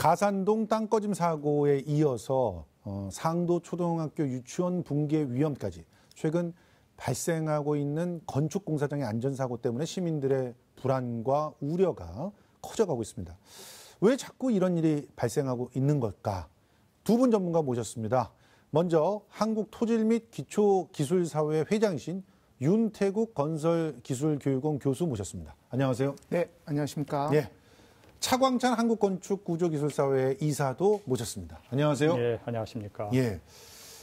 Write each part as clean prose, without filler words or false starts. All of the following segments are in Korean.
가산동 땅꺼짐 사고에 이어서 상도 초등학교 유치원 붕괴 위험까지 최근 발생하고 있는 건축 공사장의 안전사고 때문에 시민들의 불안과 우려가 커져가고 있습니다. 왜 자꾸 이런 일이 발생하고 있는 걸까? 두 분 전문가 모셨습니다. 먼저 한국토질 및 기초기술사회 회장이신 윤태국 건설기술교육원 교수 모셨습니다. 안녕하세요. 네, 안녕하십니까. 예. 차광찬 한국건축구조기술사회 이사도 모셨습니다. 안녕하세요. 예, 안녕하십니까. 예.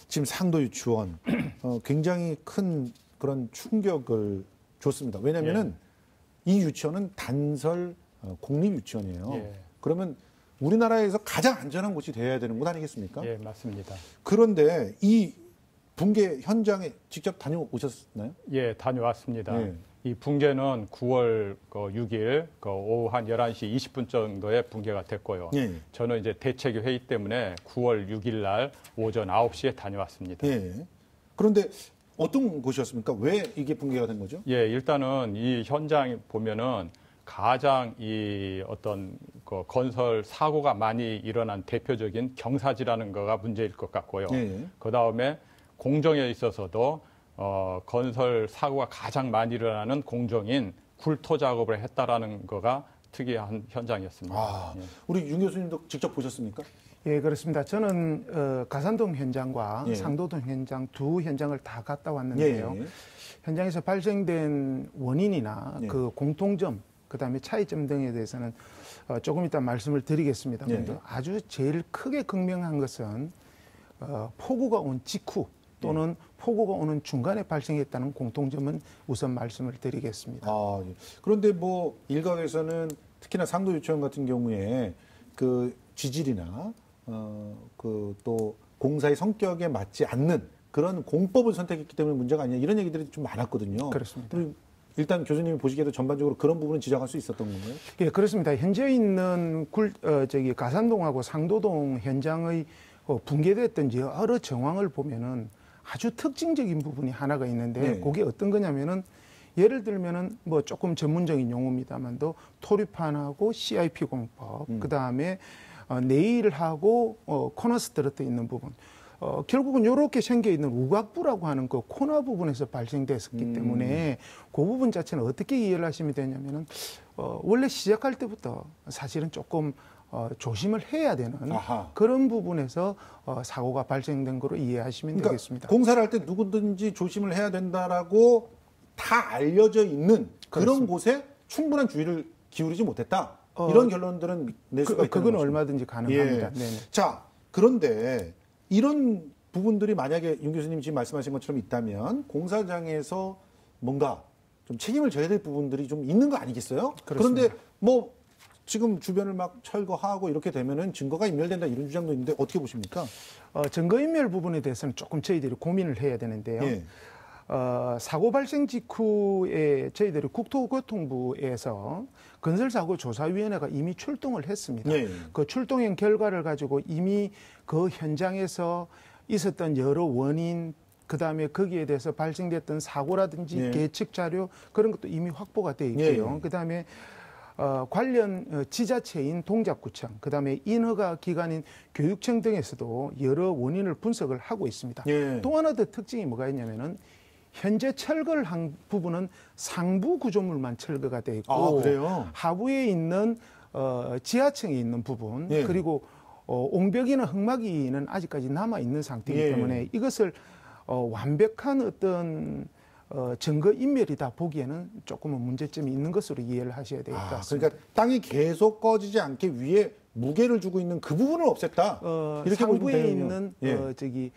지금 상도 유치원 굉장히 큰 그런 충격을 줬습니다. 왜냐하면은 이 유치원은 단설 공립 유치원이에요. 예. 그러면 우리나라에서 가장 안전한 곳이 되어야 되는 곳 아니겠습니까? 예, 맞습니다. 그런데 이 붕괴 현장에 직접 다녀오셨나요? 예, 다녀왔습니다. 예. 이 붕괴는 9월 6일 오후 한 11시 20분 정도에 붕괴가 됐고요. 예. 저는 이제 대책위 회의 때문에 9월 6일 날 오전 9시에 다녀왔습니다. 예. 그런데 어떤 곳이었습니까? 왜 이게 붕괴가 된 거죠? 예, 일단은 이 현장 보면은 가장 이 어떤 그 건설 사고가 많이 일어난 대표적인 경사지라는 거가 문제일 것 같고요. 예. 그 다음에 공정에 있어서도 건설 사고가 가장 많이 일어나는 공정인 굴토 작업을 했다라는 거가 특이한 현장이었습니다. 아, 예. 우리 윤 교수님도 직접 보셨습니까? 예, 그렇습니다. 저는 가산동 현장과 예. 상도동 현장 두 현장을 다 갔다 왔는데요. 예. 현장에서 발생된 원인이나 예. 그 공통점, 그다음에 차이점 등에 대해서는 조금 이따 말씀을 드리겠습니다. 예. 그런데 아주 제일 크게 극명한 것은 폭우가 온 직후 또는 폭우가 오는 중간에 발생했다는 공통점은 우선 말씀을 드리겠습니다. 아, 예. 그런데 뭐 일각에서는 특히나 상도 유치원 같은 경우에 그 지질이나 그 또 공사의 성격에 맞지 않는 그런 공법을 선택했기 때문에 문제가 아니냐 이런 얘기들이 좀 많았거든요. 그렇습니다. 일단 교수님이 보시기에도 전반적으로 그런 부분은 지적할 수 있었던 건가요? 예, 그렇습니다. 현재 있는 가산동하고 상도동 현장의 붕괴됐던 여러 정황을 보면은 아주 특징적인 부분이 하나가 있는데 네. 그게 어떤 거냐면은 예를 들면은 뭐 조금 전문적인 용어입니다만도 토류판하고 CIP 공법, 그 다음에 네일하고 코너스 들어져 있는 부분. 결국은 이렇게 생겨 있는 우각부라고 하는 그 코너 부분에서 발생됐었기 때문에 그 부분 자체는 어떻게 이해를 하시면 되냐면은 원래 시작할 때부터 사실은 조금 조심을 해야 되는 아하. 그런 부분에서 사고가 발생된 거로 이해하시면 그러니까 되겠습니다. 공사를 할 때 누구든지 조심을 해야 된다라고 다 알려져 있는 그런 그렇습니다. 곳에 충분한 주의를 기울이지 못했다. 이런 결론들은 낼 수가 있다는 그건 거죠. 얼마든지 가능합니다. 예. 네네. 자, 그런데 이런 부분들이 만약에 윤 교수님 지금 말씀하신 것처럼 있다면 공사장에서 뭔가 좀 책임을 져야 될 부분들이 좀 있는 거 아니겠어요? 그렇습니다. 그런데 뭐 지금 주변을 막 철거하고 이렇게 되면은 증거가 인멸된다 이런 주장도 있는데 어떻게 보십니까? 증거인멸 부분에 대해서는 조금 저희들이 고민을 해야 되는데요. 예. 사고 발생 직후에 저희들이 국토교통부에서 건설사고조사위원회가 이미 출동을 했습니다. 예. 그 출동한 결과를 가지고 이미 그 현장에서 있었던 여러 원인, 그다음에 거기에 대해서 발생됐던 사고라든지 예. 계측 자료 그런 것도 이미 확보가 되어 있고요. 예. 그다음에 관련 지자체인 동작구청, 그다음에 인허가 기관인 교육청 등에서도 여러 원인을 분석을 하고 있습니다. 예. 또 하나 더 특징이 뭐가 있냐면은 현재 철거를 한 부분은 상부 구조물만 철거가 돼 있고 아, 그래요? 하부에 있는 지하층에 있는 부분 예. 그리고 옹벽이나 흙막이는 아직까지 남아 있는 상태이기 예. 때문에 이것을 완벽한 어떤 증거 인멸이다 보기에는 조금은 문제점이 있는 것으로 이해를 하셔야 될 것 같습니다. 그러니까 땅이 계속 꺼지지 않게 위에 무게를 주고 있는 그 부분을 없앴다. 이렇게 보시면 상부에 되는군요. 있는 예.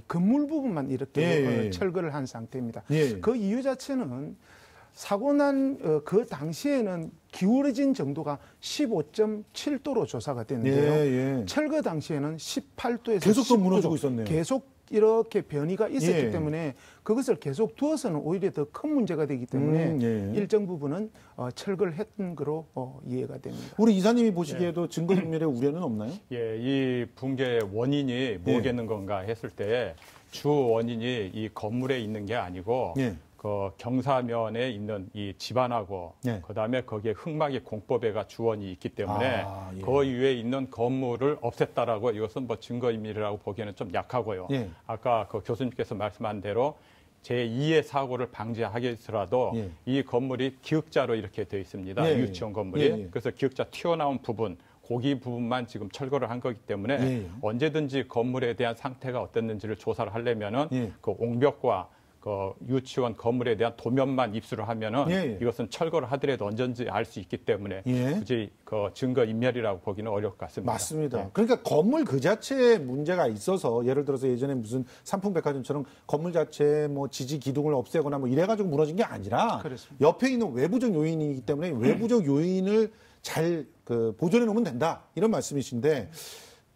건물 부분만 이렇게 예. 철거를 한 상태입니다. 예. 그 이유 자체는 사고 난 그 당시에는 기울어진 정도가 15.7도로 조사가 됐는데요. 예. 철거 당시에는 18도에서 계속 또 19도 무너지고 있었네요. 계속 이렇게 변이가 있었기 예. 때문에 그것을 계속 두어서는 오히려 더 큰 문제가 되기 때문에 예. 일정 부분은 철거를 했던 거로 이해가 됩니다. 우리 이사님이 보시기에도 증거인멸의 우려는 없나요? 예, 이 붕괴 원인이 뭐겠는 건가 했을 때 주 원인이 이 건물에 있는 게 아니고 예. 그 경사면에 있는 이 집안하고 네. 그다음에 거기에 흙막이 공법에가 주원이 있기 때문에 예. 그 위에 있는 건물을 없앴다라고 이것은 뭐 증거인멸이라고 보기에는 좀 약하고요. 예. 아까 그 교수님께서 말씀한 대로 제2의 사고를 방지하기 위해서라도 예. 이 건물이 기역자로 이렇게 되어 있습니다. 예. 유치원 건물이. 예. 그래서 기역자 튀어나온 부분, 고기 부분만 지금 철거를 한 거기 때문에 예. 언제든지 건물에 대한 상태가 어땠는지를 조사를 하려면은 예. 그 옹벽과 그 유치원 건물에 대한 도면만 입수를 하면은 예. 이것은 철거를 하더라도 언제든지 알 수 있기 때문에 예. 굳이 그 증거 인멸이라고 보기는 어려울 것 같습니다. 맞습니다. 네. 그러니까 건물 그 자체에 문제가 있어서 예를 들어서 예전에 무슨 삼풍백화점처럼 건물 자체에 뭐 지지 기둥을 없애거나 뭐 이래가지고 무너진 게 아니라 그렇습니다. 옆에 있는 외부적 요인이기 때문에 외부적 요인을 잘 그 보존해 놓으면 된다 이런 말씀이신데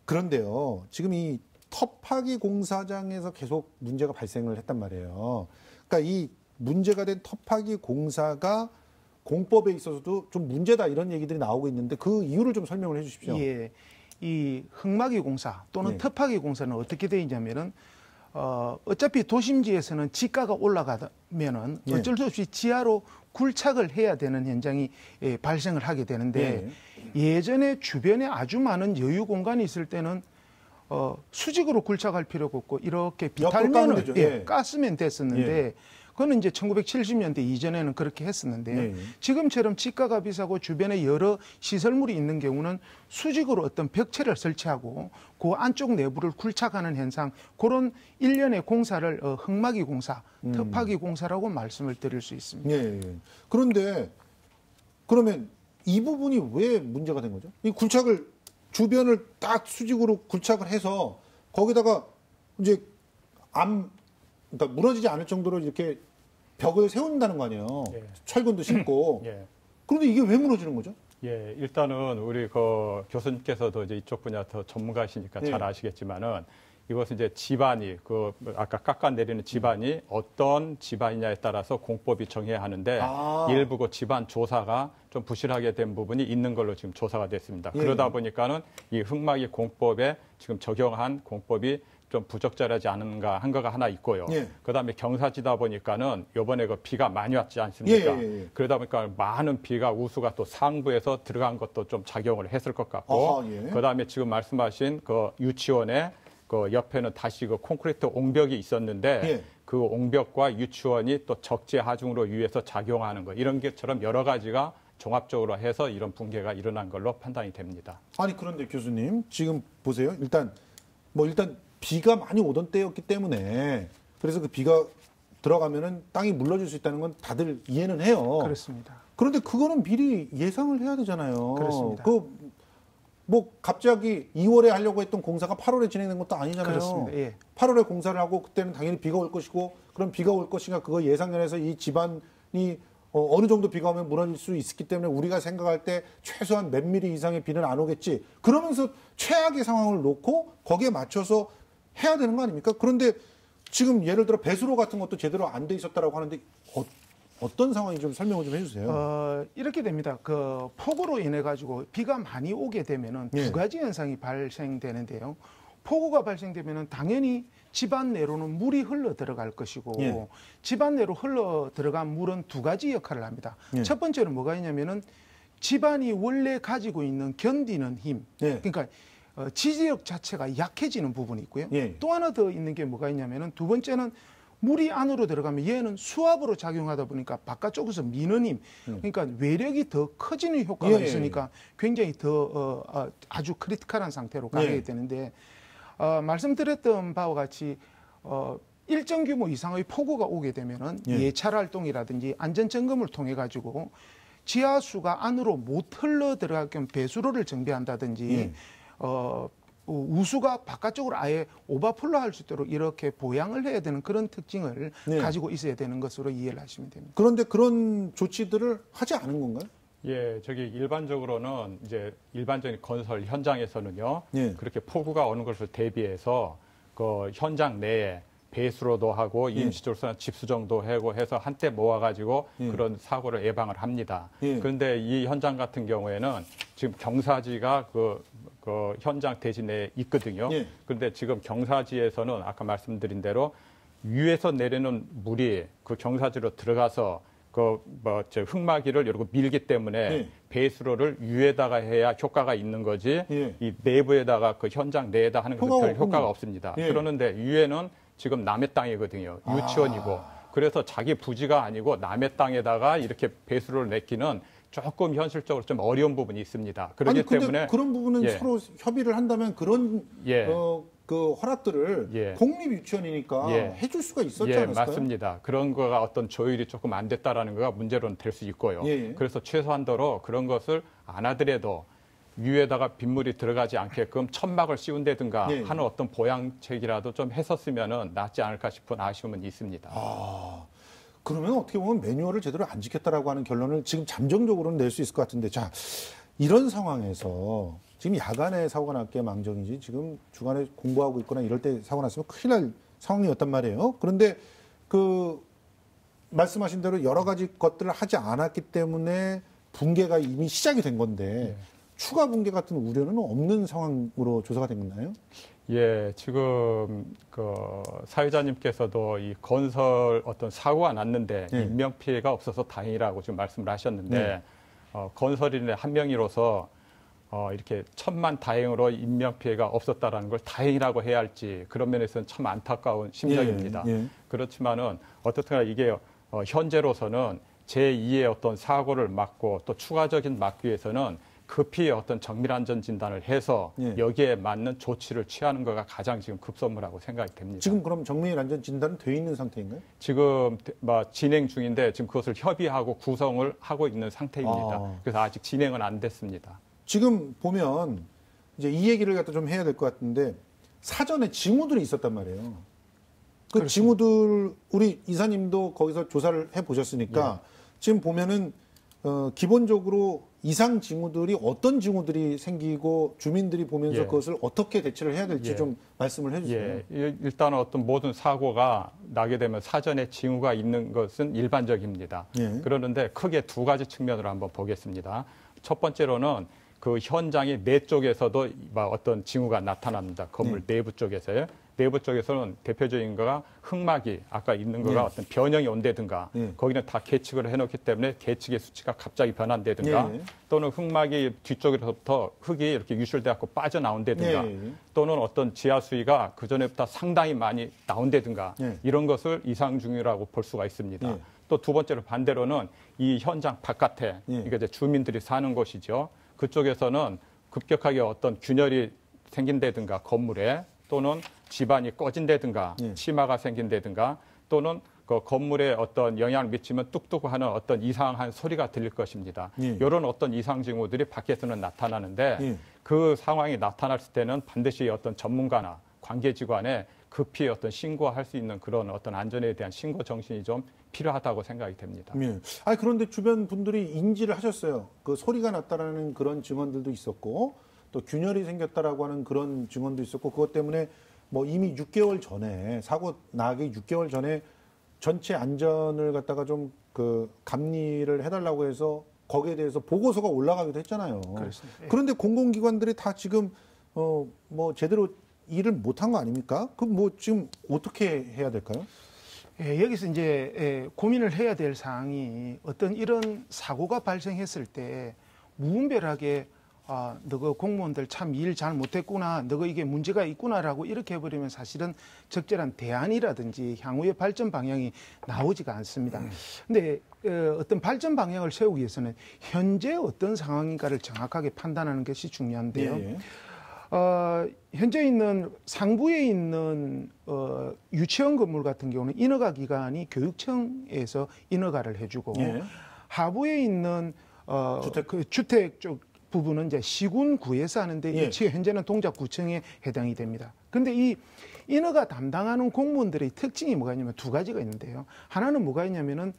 그런데요 지금 이 터파기 공사장에서 계속 문제가 발생을 했단 말이에요. 그러니까 이 문제가 된 터파기 공사가 공법에 있어서도 좀 문제다 이런 얘기들이 나오고 있는데 그 이유를 좀 설명을 해 주십시오. 예. 이 흙막이 공사 또는 예. 터파기 공사는 어떻게 되어 있냐면은 어차피 도심지에서는 지가가 올라가면은 예. 어쩔 수 없이 지하로 굴착을 해야 되는 현장이 발생을 하게 되는데 예전에 주변에 아주 많은 여유 공간이 있을 때는 수직으로 굴착할 필요가 없고 이렇게 비탈면을 되죠. 예. 깠으면 됐었는데 그거는 이제 1970년대 이전에는 그렇게 했었는데요. 네. 지금처럼 지가가 비싸고 주변에 여러 시설물이 있는 경우는 수직으로 어떤 벽체를 설치하고 그 안쪽 내부를 굴착하는 현상, 그런 일련의 공사를 흙막이 공사, 터파기 공사라고 말씀을 드릴 수 있습니다. 예. 그런데 그러면 이 부분이 왜 문제가 된 거죠? 이 굴착을 주변을 딱 수직으로 굴착을 해서 거기다가 이제 그러니까 무너지지 않을 정도로 이렇게 벽을 세운다는 거 아니에요. 예. 철근도 싣고. 예. 그런데 이게 왜 무너지는 거죠? 예, 일단은 우리 그 교수님께서도 이제 이쪽 분야 더 전문가시니까 예. 잘 아시겠지만은 이것은 이제 집안이 그 아까 깎아내리는 집안이 어떤 집안이냐에 따라서 공법이 정해야 하는데 일부 그 집안 조사가 좀 부실하게 된 부분이 있는 걸로 지금 조사가 됐습니다. 예. 그러다 보니까는 이 흙막이 공법에 지금 적용한 공법이 좀 부적절하지 않은가 한 거가 하나 있고요. 예. 그다음에 경사지다 보니까는 이번에 그 비가 많이 왔지 않습니까? 예. 그러다 보니까 많은 비가 우수가 또 상부에서 들어간 것도 좀 작용을 했을 것 같고, 아하, 예. 그다음에 지금 말씀하신 그 유치원에 그 옆에는 다시 그 콘크리트 옹벽이 있었는데 예. 그 옹벽과 유치원이 또 적재 하중으로 위에서 작용하는 거 이런 것처럼 여러 가지가 종합적으로 해서 이런 붕괴가 일어난 걸로 판단이 됩니다. 아니 그런데 교수님 지금 보세요. 일단 비가 많이 오던 때였기 때문에 그래서 그 비가 들어가면은 땅이 물러질 수 있다는 건 다들 이해는 해요. 그렇습니다. 그런데 그거는 미리 예상을 해야 되잖아요. 그렇습니다. 뭐 갑자기 2월에 하려고 했던 공사가 8월에 진행된 것도 아니잖아요. 그렇습니다. 예. 8월에 공사를 하고 그때는 당연히 비가 올 것이고 그럼 비가 올 것인가 그거 예상연해서 이 집안이 어느 정도 비가 오면 무너질 수 있기 때문에 우리가 생각할 때 최소한 몇 미리 이상의 비는 안 오겠지. 그러면서 최악의 상황을 놓고 거기에 맞춰서 해야 되는 거 아닙니까? 그런데 지금 예를 들어 배수로 같은 것도 제대로 안 돼 있었다라고 하는데 어떤 상황인지 좀 설명을 좀 해주세요. 이렇게 됩니다. 그 폭우로 인해 가지고 비가 많이 오게 되면은 예. 두 가지 현상이 발생되는데요. 폭우가 발생되면은 당연히 집안 내로는 물이 흘러 들어갈 것이고 예. 집안 내로 흘러 들어간 물은 두 가지 역할을 합니다. 예. 첫 번째는 뭐가 있냐면은 집안이 원래 가지고 있는 견디는 힘. 예. 그러니까 지지력 자체가 약해지는 부분이 있고요. 예. 또 하나 더 있는 게 뭐가 있냐면은 두 번째는 물이 안으로 들어가면 얘는 수압으로 작용하다 보니까 바깥쪽에서 미는 힘, 그러니까 외력이 더 커지는 효과가 예. 있으니까 굉장히 더 아주 크리티컬한 상태로 가게 예. 되는데 말씀드렸던 바와 같이 일정 규모 이상의 폭우가 오게 되면은 예. 예찰 활동이라든지 안전 점검을 통해 가지고 지하수가 안으로 못 흘러 들어가게끔 배수로를 정비한다든지 예. 우수가 바깥쪽으로 아예 오버플로 할 수 있도록 이렇게 보양을 해야 되는 그런 특징을 네. 가지고 있어야 되는 것으로 이해를 하시면 됩니다. 그런데 그런 조치들을 하지 않은 건가요? 예, 저기 일반적으로는 이제 일반적인 건설 현장에서는요. 예. 그렇게 폭우가 오는 것을 대비해서 그 현장 내에 배수로도 하고 예. 임시적으로 집수정도 하고 해서 한때 모아가지고 예. 그런 사고를 예방을 합니다. 예. 그런데 이 현장 같은 경우에는 지금 경사지가 그 현장 대지 내에 있거든요. 예. 그런데 지금 경사지에서는 아까 말씀드린 대로 위에서 내리는 물이 그 경사지로 들어가서 흙막이를 이러고 밀기 때문에 예. 배수로를 위에다가 해야 효과가 있는 거지 예. 이 내부에다가 그 현장 내에다 하는 것은 별 효과가 없습니다. 예. 그러는데 위에는 지금 남의 땅이거든요. 유치원이고. 그래서 자기 부지가 아니고 남의 땅에다가 이렇게 배수로를 내기는 조금 현실적으로 좀 어려운 부분이 있습니다. 그렇기 아니, 근데 때문에 그런 부분은 예. 서로 협의를 한다면 그런 예. 그 허락들을 예. 공립유치원이니까 예. 해줄 수가 있었지 예, 않았을까요? 맞습니다. 그런 거가 어떤 조율이 조금 안 됐다라는 거가 문제로는 될 수 있고요. 예. 그래서 최소한도로 그런 것을 안 하더라도 위에다가 빗물이 들어가지 않게끔 천막을 씌운다든가 예. 하는 어떤 보양책이라도 좀 했었으면은 낫지 않을까 싶은 아쉬움은 있습니다. 그러면 어떻게 보면 매뉴얼을 제대로 안 지켰다라고 하는 결론을 지금 잠정적으로는 낼 수 있을 것 같은데, 자, 이런 상황에서 지금 야간에 사고가 났기에 망정이지 지금 주간에 공부하고 있거나 이럴 때 사고 났으면 큰일 날 상황이었단 말이에요. 그런데 그 말씀하신 대로 여러 가지 것들을 하지 않았기 때문에 붕괴가 이미 시작이 된 건데 추가 붕괴 같은 우려는 없는 상황으로 조사가 된 건가요? 예, 지금 그 사회자님께서도 이 건설 어떤 사고가 났는데 네. 인명 피해가 없어서 다행이라고 지금 말씀을 하셨는데 네. 건설인의 한 명으로서 이렇게 천만 다행으로 인명 피해가 없었다라는 걸 다행이라고 해야 할지 그런 면에서는 참 안타까운 심정입니다. 예. 그렇지만은 어떻거나 이게 현재로서는 제2의 어떤 사고를 막고 또 추가적인 막기 위해서는 급히 어떤 정밀안전 진단을 해서 예. 여기에 맞는 조치를 취하는 거가 가장 지금 급선무라고 생각이 됩니다. 지금 그럼 정밀 안전 진단은 돼 있는 상태인가요? 지금 진행 중인데 지금 그것을 협의하고 구성을 하고 있는 상태입니다. 그래서 아직 진행은 안 됐습니다. 지금 보면 이제 이 얘기를 갖다 좀 해야 될 것 같은데 사전에 징후들이 있었단 말이에요. 그 그렇습니다. 징후들 우리 이사님도 거기서 조사를 해 보셨으니까 지금 보면은 기본적으로 이상 징후들이 어떤 징후들이 생기고 주민들이 보면서 예. 그것을 어떻게 대처를 해야 될지 예. 좀 말씀을 해주세요. 예, 일단 어떤 모든 사고가 나게 되면 사전에 징후가 있는 것은 일반적입니다. 예. 그러는데 크게 두 가지 측면으로 한번 보겠습니다. 첫 번째로는 그 현장의 내 쪽에서도 어떤 징후가 나타납니다. 건물 내부 쪽에서요. 내부 쪽에서는 대표적인 거가 흙막이 아까 있는 거가 어떤 변형이 온다든가 거기는 다 계측을 해놓기 때문에 계측의 수치가 갑자기 변한다든가 또는 흙막이 뒤쪽에서부터 흙이 이렇게 유실돼갖고 빠져나온다든가 또는 어떤 지하 수위가 그전에보다 상당히 많이 나온다든가 이런 것을 이상 징후라고 볼 수가 있습니다. 또 두 번째로 반대로는 이 현장 바깥에 이게 이제 주민들이 사는 곳이죠. 그쪽에서는 급격하게 어떤 균열이 생긴다든가 건물에 또는 집안이 꺼진다든가 치마가 생긴다든가 또는 그 건물에 어떤 영향을 미치면 뚝뚝 하는 어떤 이상한 소리가 들릴 것입니다. 이런 어떤 이상 징후들이 밖에서는 나타나는데 그 상황이 나타났을 때는 반드시 어떤 전문가나 관계기관에 급히 어떤 신고할 수 있는 그런 어떤 안전에 대한 신고 정신이 좀 필요하다고 생각이 됩니다. 아니 그런데 주변 분들이 인지를 하셨어요. 그 소리가 났다라는 그런 증언들도 있었고 또 균열이 생겼다라고 하는 그런 증언도 있었고 그것 때문에 뭐 이미 6개월 전에 사고 나기 6개월 전에 전체 안전을 갖다가 좀 그 감리를 해달라고 해서 거기에 대해서 보고서가 올라가기도 했잖아요. 그렇습니다. 그런데 공공기관들이 다 지금 뭐 제대로 일을 못한 거 아닙니까? 그럼 뭐 지금 어떻게 해야 될까요? 예, 여기서 이제 고민을 해야 될 사항이 어떤 이런 사고가 발생했을 때 무분별하게 너가 공무원들 참 일 잘 못했구나, 너가 이게 문제가 있구나라고 이렇게 해버리면 사실은 적절한 대안이라든지 향후의 발전 방향이 나오지가 않습니다. 근데 어떤 발전 방향을 세우기 위해서는 현재 어떤 상황인가를 정확하게 판단하는 것이 중요한데요. 현재 있는 상부에 있는 유치원 건물 같은 경우는 인허가 기관이 교육청에서 인허가를 해주고 하부에 있는 주택 쪽 부분은 이제 시군구에서 하는데 위치가 현재는 동작구청에 해당이 됩니다. 그런데 이 인허가 담당하는 공무원들의 특징이 뭐가 있냐면 두 가지가 있는데요. 하나는 뭐가 있냐면은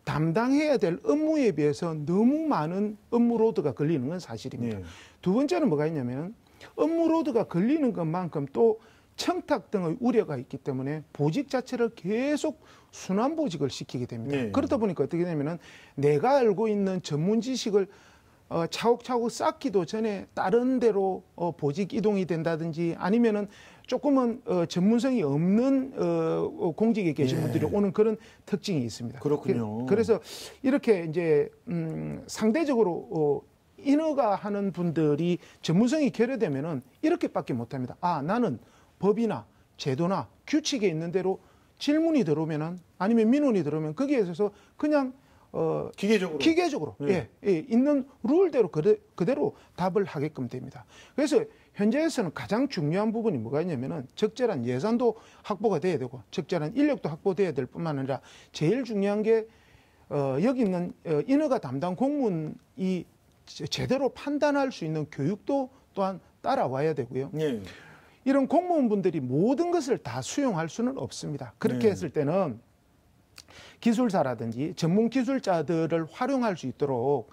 담당해야 될 업무에 비해서 너무 많은 업무 로드가 걸리는 건 사실입니다. 두 번째는 뭐가 있냐면 업무 로드가 걸리는 것만큼 또 청탁 등의 우려가 있기 때문에 보직 자체를 계속 순환 보직을 시키게 됩니다. 그러다 보니까 어떻게 되냐면은 내가 알고 있는 전문 지식을 차곡차곡 쌓기도 전에 다른 데로 보직 이동이 된다든지 아니면은 조금은 전문성이 없는 공직에 계신 분들이 오는 그런 특징이 있습니다. 그렇군요. 그래서 이렇게 이제 상대적으로 인허가 하는 분들이 전문성이 결여되면은 이렇게밖에 못합니다. 아, 나는 법이나 제도나 규칙에 있는 대로 질문이 들어오면은 아니면 민원이 들어오면 거기에 있어서 그냥 기계적으로 있는 룰대로 그대로 답을 하게끔 됩니다. 그래서 현재에서는 가장 중요한 부분이 뭐가 있냐면은 적절한 예산도 확보가 돼야 되고 적절한 인력도 확보돼야 될 뿐만 아니라 제일 중요한 게 여기 있는 인허가 담당 공무원이 제대로 판단할 수 있는 교육도 또한 따라와야 되고요. 예. 이런 공무원분들이 모든 것을 다 수용할 수는 없습니다. 그렇게 했을 때는 기술사라든지 전문 기술자들을 활용할 수 있도록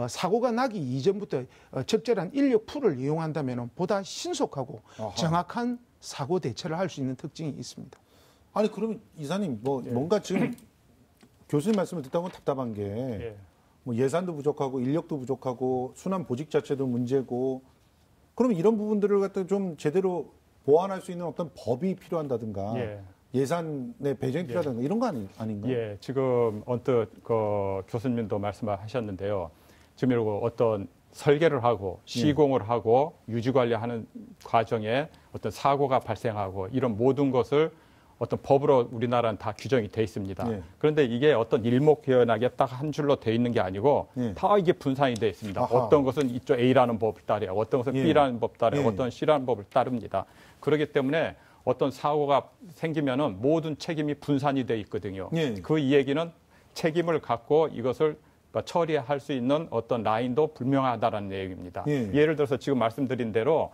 사고가 나기 이전부터 적절한 인력 풀을 이용한다면 보다 신속하고 정확한 사고 대처를 할 수 있는 특징이 있습니다. 아니 그러면 이사님 뭔가 지금 교수님 말씀을 듣다 보면 답답한 게 뭐 예산도 부족하고 인력도 부족하고 순환 보직 자체도 문제고 그럼 이런 부분들을 갖다 좀 제대로 보완할 수 있는 어떤 법이 필요한다든가 예산의 배정이 필요하다든가 이런 거 아닌가요? 예, 지금 언뜻 교수님도 말씀하셨는데요. 지금 이러고 어떤 설계를 하고 시공을 하고 유지 관리하는 과정에 어떤 사고가 발생하고 이런 모든 것을 어떤 법으로 우리나라는 다 규정이 돼 있습니다. 그런데 이게 어떤 일목요연하게 딱 한 줄로 돼 있는 게 아니고 다 이게 분산이 돼 있습니다. 어떤 것은 이쪽 A라는 법을 따르고 어떤 것은 B라는 법을 따르고 어떤 C라는 법을 따릅니다. 그렇기 때문에 어떤 사고가 생기면은 모든 책임이 분산이 돼 있거든요. 그 이 얘기는 책임을 갖고 이것을 처리할 수 있는 어떤 라인도 불명하다라는 내용입니다. 예를 들어서 지금 말씀드린 대로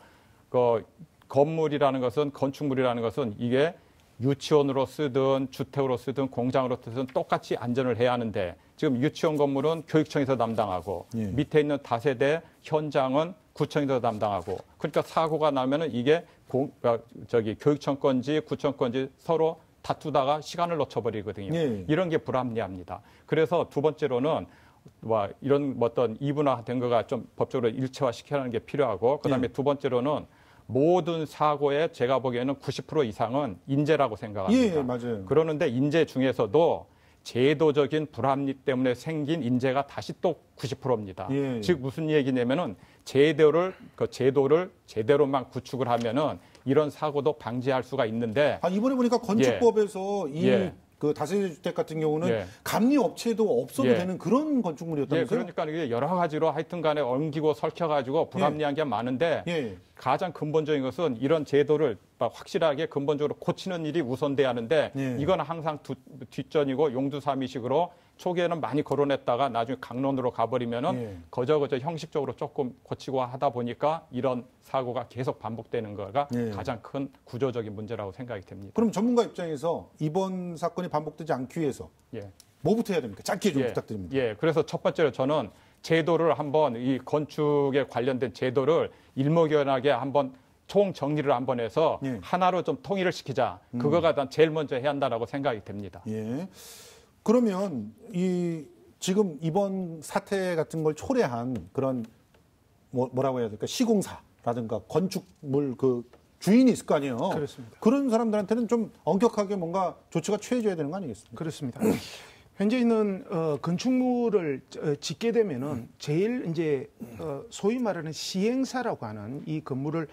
건물이라는 것은 건축물이라는 것은 이게 유치원으로 쓰든 주택으로 쓰든 공장으로 쓰든 똑같이 안전을 해야 하는데 지금 유치원 건물은 교육청에서 담당하고 밑에 있는 다세대 현장은 구청에서 담당하고 그러니까 사고가 나면은 이게 교육청 건지 구청 건지 서로 다투다가 시간을 놓쳐버리거든요. 이런 게 불합리합니다. 그래서 두 번째로는 이런 어떤 이분화된 거가 좀 법적으로 일체화 시켜야 하는 게 필요하고 그다음에 두 번째로는 모든 사고에 제가 보기에는 90% 이상은 인재라고 생각합니다. 맞아요. 그러는데 인재 중에서도 제도적인 불합리 때문에 생긴 인재가 다시 또 90%입니다. 즉 무슨 얘기냐면은 제도를 제대로만 구축을 하면은 이런 사고도 방지할 수가 있는데 이번에 보니까 건축법에서 그 다세대 주택 같은 경우는 감리 업체도 없어도 되는 그런 건축물이었다면서요? 그러니까 이게 여러 가지로 하여튼 간에 엉기고 설켜가지고 불합리한 게 많은데 가장 근본적인 것은 이런 제도를 확실하게 근본적으로 고치는 일이 우선돼야 하는데 이건 항상 뒷전이고 용두사미식으로 초기에는 많이 거론했다가 나중에 강론으로 가버리면은 거저 형식적으로 조금 고치고 하다 보니까 이런 사고가 계속 반복되는 거가 가장 큰 구조적인 문제라고 생각이 됩니다. 그럼 전문가 입장에서 이번 사건이 반복되지 않기 위해서 뭐부터 해야 됩니까? 짧게 좀 부탁드립니다. 그래서 첫 번째로 저는 제도를 한번 이 건축에 관련된 제도를 일목요연하게 한번 총 정리를 한번 해서 하나로 좀 통일을 시키자. 그거가 제일 먼저 해야 한다라고 생각이 됩니다. 그러면 지금 이번 사태 같은 걸 초래한 그런 뭐라고 해야 될까 시공사라든가 건축물 주인이 있을 거 아니에요. 그렇습니다. 그런 사람들한테는 좀 엄격하게 뭔가 조치가 취해져야 되는 거 아니겠습니까? 그렇습니다. 현재 있는 건축물을 짓게 되면은 제일 이제 소위 말하는 시행사라고 하는 이 건물을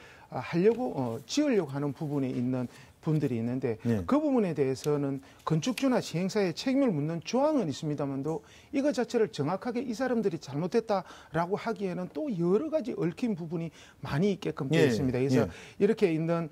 지으려고 하는 부분에 있는 분들이 있는데 그 부분에 대해서는 건축주나 시행사에 책임을 묻는 조항은 있습니다만도 이거 자체를 정확하게 이 사람들이 잘못했다라고 하기에는 또 여러 가지 얽힌 부분이 많이 있게끔 되어 있습니다. 그래서 이렇게 있는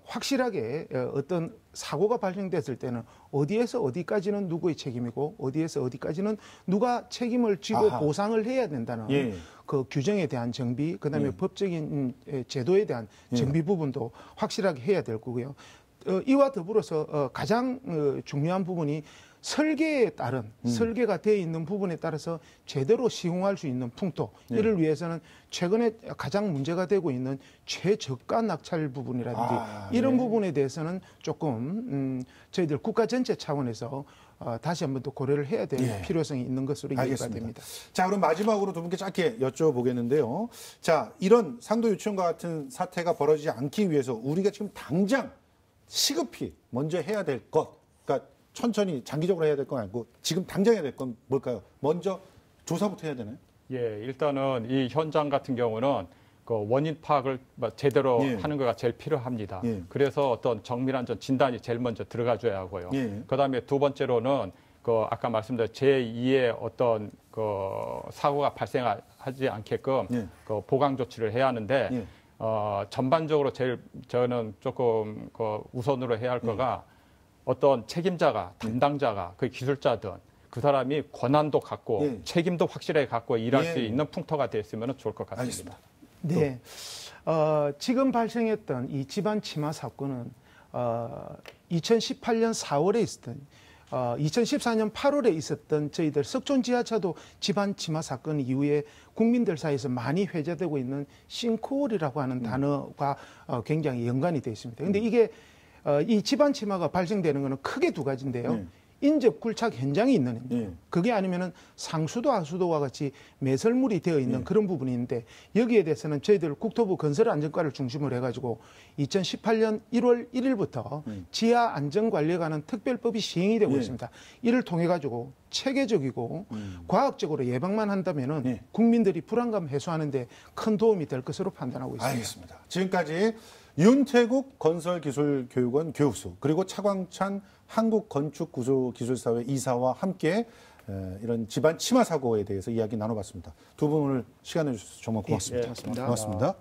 확실하게 어떤 사고가 발생됐을 때는 어디에서 어디까지는 누구의 책임이고 어디에서 어디까지는 누가 책임을 지고 보상을 해야 된다는 그 규정에 대한 정비, 그다음에 법적인 제도에 대한 정비 부분도 확실하게 해야 될 거고요. 이와 더불어서 가장 중요한 부분이 설계에 따른 설계가 되어 있는 부분에 따라서 제대로 시공할 수 있는 풍토 이를 위해서는 최근에 가장 문제가 되고 있는 최저가 낙찰 부분이라든지 이런 부분에 대해서는 조금 저희들 국가 전체 차원에서 다시 한번 또 고려를 해야 될 예. 필요성이 있는 것으로 이해가 알겠습니다. 됩니다. 자, 그럼 마지막으로 두 분께 짧게 여쭤보겠는데요. 자, 이런 상도 유치원과 같은 사태가 벌어지지 않기 위해서 우리가 지금 당장 시급히 먼저 해야 될 것, 그러니까 천천히 장기적으로 해야 될 건 아니고 지금 당장 해야 될 건 뭘까요? 먼저 조사부터 해야 되나요? 예, 일단은 이 현장 같은 경우는 그 원인 파악을 제대로 예. 하는 거가 제일 필요합니다. 예. 그래서 어떤 정밀한 진단이 제일 먼저 들어가줘야 하고요. 예. 그다음에 두 번째로는 그 아까 말씀드린 제2의 어떤 그 사고가 발생하지 않게끔 예. 그 보강 조치를 해야 하는데 예. 전반적으로 제일 저는 조금 그 우선으로 해야 할 거가 어떤 책임자가 담당자가 그 기술자든 그 사람이 권한도 갖고 예. 책임도 확실하게 갖고 일할 예. 수 있는 풍토가 됐으면 좋을 것 같습니다. 알겠습니다. 네. 지금 발생했던 이 집안 치마 사건은 2018년 4월에 있었던 2014년 8월에 있었던 저희들 석촌 지하차도 집안 치마 사건 이후에 국민들 사이에서 많이 회자되고 있는 싱크홀이라고 하는 단어가 굉장히 연관이 되어 있습니다. 그런데 이게 이 집안 치마가 발생되는 것은 크게 두 가지인데요. 인접 굴착 현장이 있는 예. 그게 아니면은 상수도 하수도와 같이 매설물이 되어 있는 그런 부분인데 여기에 대해서는 저희들 국토부 건설안전과를 중심으로 해가지고 2018년 1월 1일부터 지하 안전관리에 관한 특별법이 시행이 되고 예. 있습니다. 이를 통해 가지고 체계적이고 과학적으로 예방만 한다면은 예. 국민들이 불안감 해소하는데 큰 도움이 될 것으로 판단하고 있습니다. 알겠습니다. 지금까지 윤태국 건설기술교육원 교수 그리고 차광찬 한국건축구조기술사회 이사와 함께 이런 집안 치마 사고에 대해서 이야기 나눠봤습니다. 두 분 오늘 시간 내주셔서 정말 고맙습니다. 예, 고맙습니다. 고맙습니다.